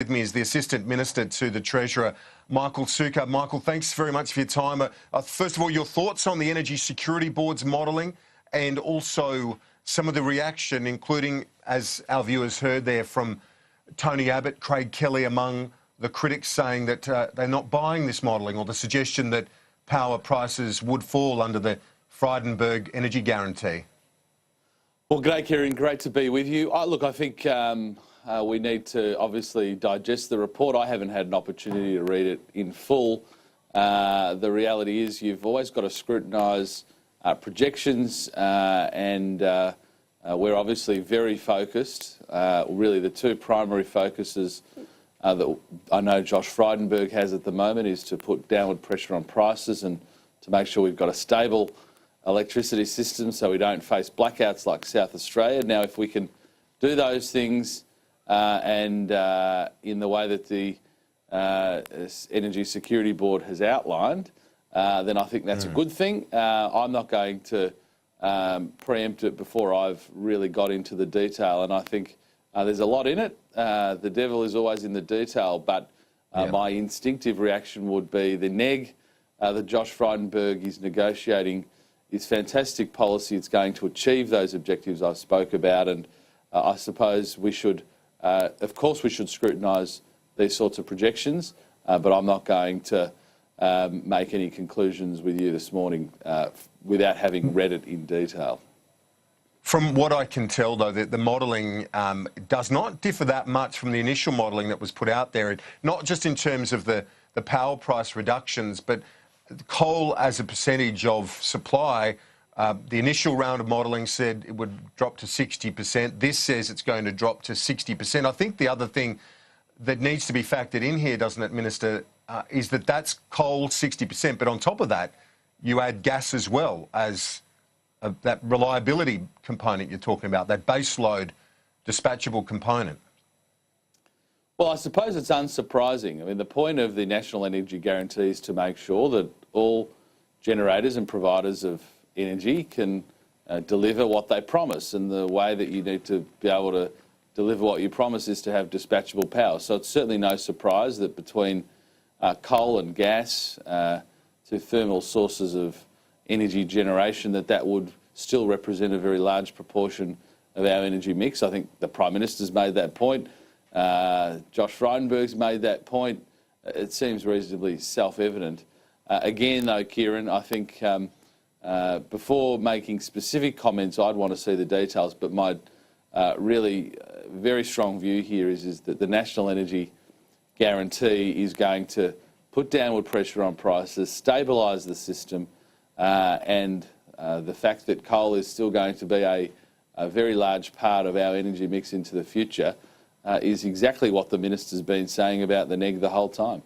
With me is the Assistant Minister to the Treasurer, Michael Sukkar. Michael, thanks very much for your time. First of all, your thoughts on the Energy Security Board's modelling and also some of the reaction, including, as our viewers heard there, from Tony Abbott, Craig Kelly, among the critics saying that they're not buying this modelling, or the suggestion that power prices would fall under the Frydenberg energy guarantee. Well, g'day, Kieran. Great to be with you. Look, I think we need to obviously digest the report. I haven't had an opportunity to read it in full. The reality is you've always got to scrutinise projections, and we're obviously very focused. Really, the two primary focuses that I know Josh Frydenberg has at the moment is to put downward pressure on prices and to make sure we've got a stable electricity system so we don't face blackouts like South Australia. Now, if we can do those things and in the way that the Energy Security Board has outlined, then I think that's a good thing. I'm not going to preempt it before I've really got into the detail, and I think there's a lot in it. The devil is always in the detail, but my instinctive reaction would be the neg that Josh Frydenberg is negotiating is fantastic policy. It's going to achieve those objectives I spoke about, and I suppose we should, of course, we should scrutinise these sorts of projections, but I'm not going to make any conclusions with you this morning without having read it in detail. From what I can tell, though, the modelling does not differ that much from the initial modelling that was put out there, not just in terms of the power price reductions, but coal as a percentage of supply. The initial round of modelling said it would drop to 60%. This says it's going to drop to 60%. I think the other thing that needs to be factored in here, doesn't it, Minister, is that that's coal 60%, but on top of that, you add gas as well as that reliability component you're talking about, that baseload dispatchable component. Well, I suppose it's unsurprising. I mean, the point of the National Energy Guarantee is to make sure that all generators and providers of energy can deliver what they promise, and the way that you need to be able to deliver what you promise is to have dispatchable power. So it's certainly no surprise that between coal and gas, to thermal sources of energy generation, that would still represent a very large proportion of our energy mix. I think the Prime Minister's made that point. Josh Frydenberg's made that point. It seems reasonably self-evident. Again, though, Kieran, I think before making specific comments, I'd want to see the details, but my really very strong view here is that the National Energy Guarantee is going to put downward pressure on prices, stabilise the system, and the fact that coal is still going to be a very large part of our energy mix into the future is exactly what the Minister's been saying about the neg the whole time.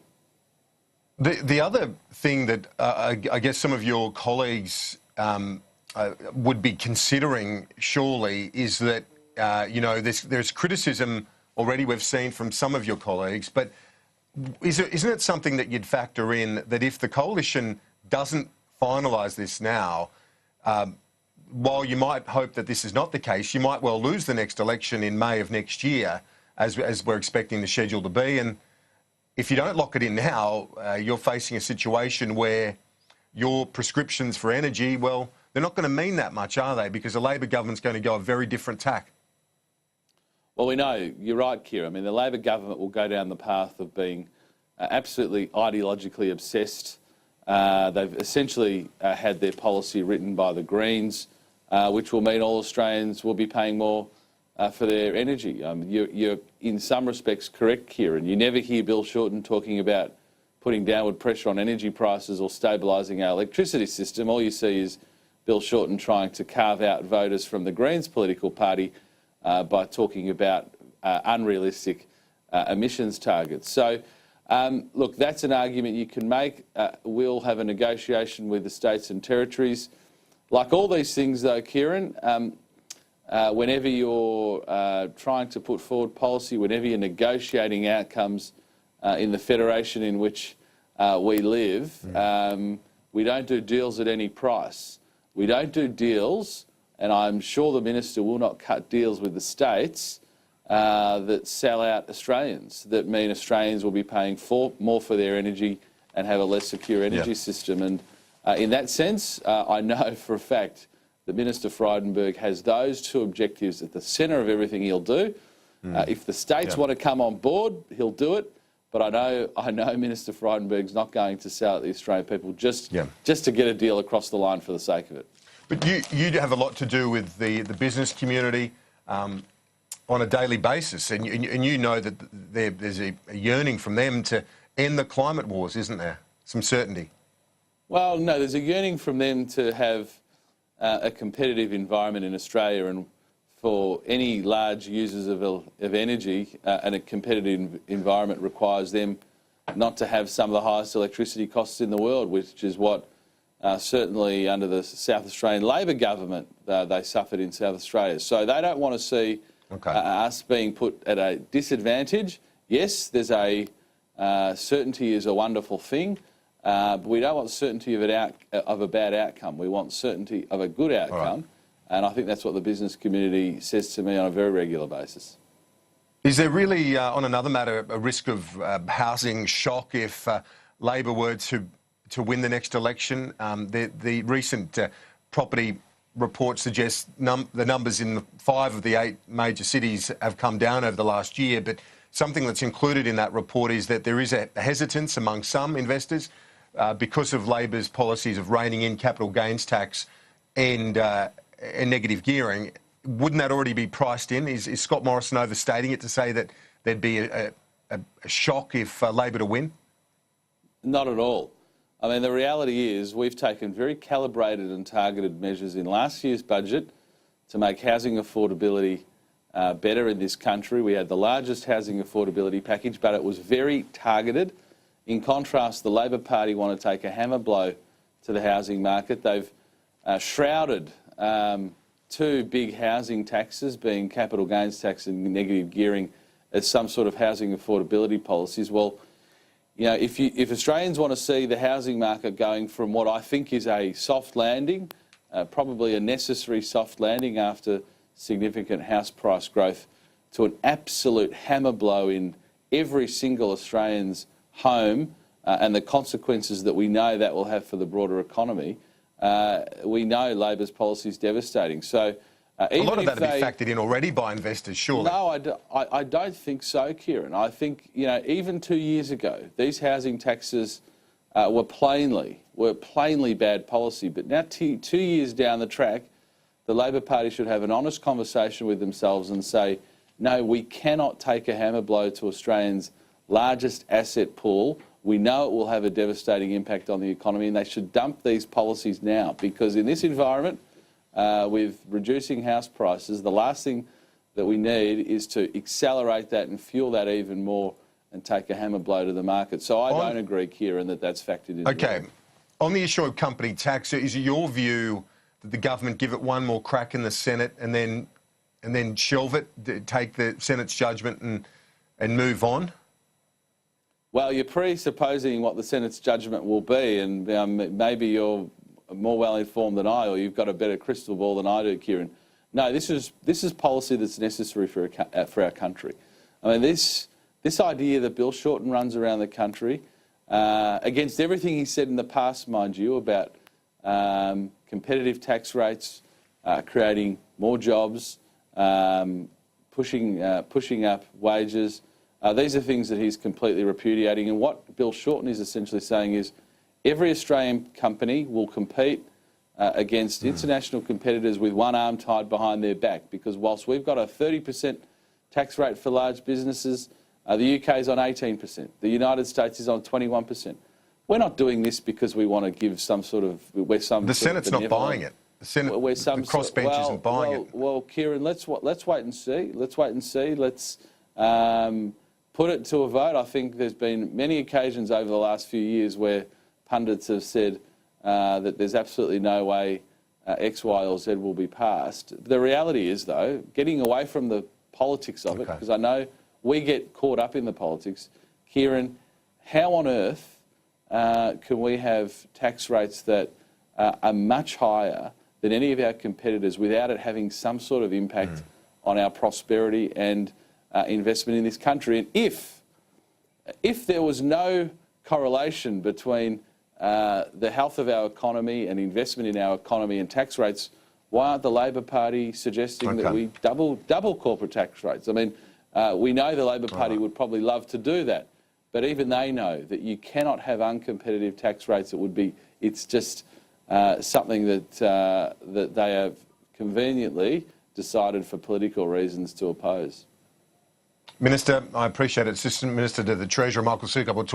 The other thing that I guess some of your colleagues would be considering, surely, is that, you know, there's criticism already we've seen from some of your colleagues, but isn't it something that you'd factor in that if the coalition doesn't finalise this now, while you might hope that this is not the case, you might well lose the next election in May of next year, as we're expecting the schedule to be. And if you don't lock it in now, you're facing a situation where your prescriptions for energy, well, they're not going to mean that much, are they? Because the Labor government's going to go a very different tack. Well, we know, you're right, Kieran. I mean, the Labor government will go down the path of being absolutely ideologically obsessed. They've essentially had their policy written by the Greens, which will mean all Australians will be paying more for their energy. You're in some respects correct, Kieran. You never hear Bill Shorten talking about putting downward pressure on energy prices or stabilising our electricity system. All you see is Bill Shorten trying to carve out voters from the Greens political party by talking about unrealistic emissions targets. So, look, that's an argument you can make. We'll have a negotiation with the states and territories. Like all these things, though, Kieran, whenever you're trying to put forward policy, whenever you're negotiating outcomes in the federation in which we live, we don't do deals at any price. We don't do deals, and I'm sure the Minister will not cut deals with the states that sell out Australians, that mean Australians will be paying more for their energy and have a less secure energy system. And in that sense, I know for a fact that Minister Frydenberg has those two objectives at the centre of everything he'll do. If the states want to come on board, he'll do it. But I know Minister Frydenberg's not going to sell out the Australian people just to get a deal across the line for the sake of it. But you have a lot to do with the business community on a daily basis, and you know that there's a yearning from them to end the climate wars, isn't there? Some certainty. Well, no, there's a yearning from them to have a competitive environment in Australia, and for any large users of energy, and a competitive environment requires them not to have some of the highest electricity costs in the world, which is what certainly under the South Australian Labor government they suffered in South Australia. So they don't want to see us being put at a disadvantage. Yes, there's certainty is a wonderful thing, but we don't want certainty of a bad outcome. We want certainty of a good outcome. And I think that's what the business community says to me on a very regular basis. Is there really, on another matter, a risk of housing shock if Labor were to win the next election? The recent property report suggests the numbers in 5 of the 8 major cities have come down over the last year, but something that's included in that report is that there is a hesitance among some investors because of Labor's policies of reining in capital gains tax and negative gearing. Wouldn't that already be priced in? Is Scott Morrison overstating it to say that there'd be a shock if Labor to win? Not at all. I mean, the reality is we've taken very calibrated and targeted measures in last year's budget to make housing affordability better in this country. We had the largest housing affordability package, but it was very targeted. In contrast, the Labor Party want to take a hammer blow to the housing market. They've shrouded 2 big housing taxes, being capital gains tax and negative gearing, as some sort of housing affordability policies. Well, you know, if Australians want to see the housing market going from what I think is a soft landing, probably a necessary soft landing after significant house price growth, to an absolute hammer blow in every single Australian's home, and the consequences that we know that will have for the broader economy, we know Labor's policy is devastating. So a lot of that will be factored in already by investors, surely. No, I don't think so, Kieran. I think, you know, even 2 years ago, these housing taxes were plainly bad policy. But now 2 years down the track, the Labor Party should have an honest conversation with themselves and say, no, we cannot take a hammer blow to Australians' largest asset pool. We know it will have a devastating impact on the economy, and they should dump these policies now, because in this environment, with reducing house prices, the last thing that we need is to accelerate that and fuel that even more and take a hammer blow to the market. So I don't agree, Kieran, that that's factored in. Okay. On the issue of company tax, is it your view that the government give it one more crack in the Senate and then shelve it, take the Senate's judgment and move on? Well, you're presupposing what the Senate's judgment will be, and maybe you're more well-informed than I, or you've got a better crystal ball than I do, Kieran. No, this is policy that's necessary for our country. I mean, this idea that Bill Shorten runs around the country, against everything he said in the past, mind you, about competitive tax rates, creating more jobs, pushing up wages. These are things that he's completely repudiating. And what Bill Shorten is essentially saying is every Australian company will compete against international competitors with one arm tied behind their back, because whilst we've got a 30% tax rate for large businesses, the UK is on 18%. The United States is on 21%. We're not doing this because we want to give some sort of... The Senate's not buying it. The Senate, the crossbench isn't buying it. Well, Kieran, let's wait and see. Let's wait and see. Let's put it to a vote. I think there's been many occasions over the last few years where pundits have said that there's absolutely no way X, Y or Z will be passed. The reality is, though, getting away from the politics of it, because I know we get caught up in the politics, Kieran, how on earth can we have tax rates that are much higher than any of our competitors without it having some sort of impact on our prosperity and investment in this country. And if there was no correlation between the health of our economy and investment in our economy and tax rates, why aren't the Labor Party suggesting that we double corporate tax rates? I mean, we know the Labor Party would probably love to do that, but even they know that you cannot have uncompetitive tax rates. It's just something that that they have conveniently decided for political reasons to oppose. Minister, I appreciate it. Assistant Minister to the Treasurer, Michael Sukup, will talk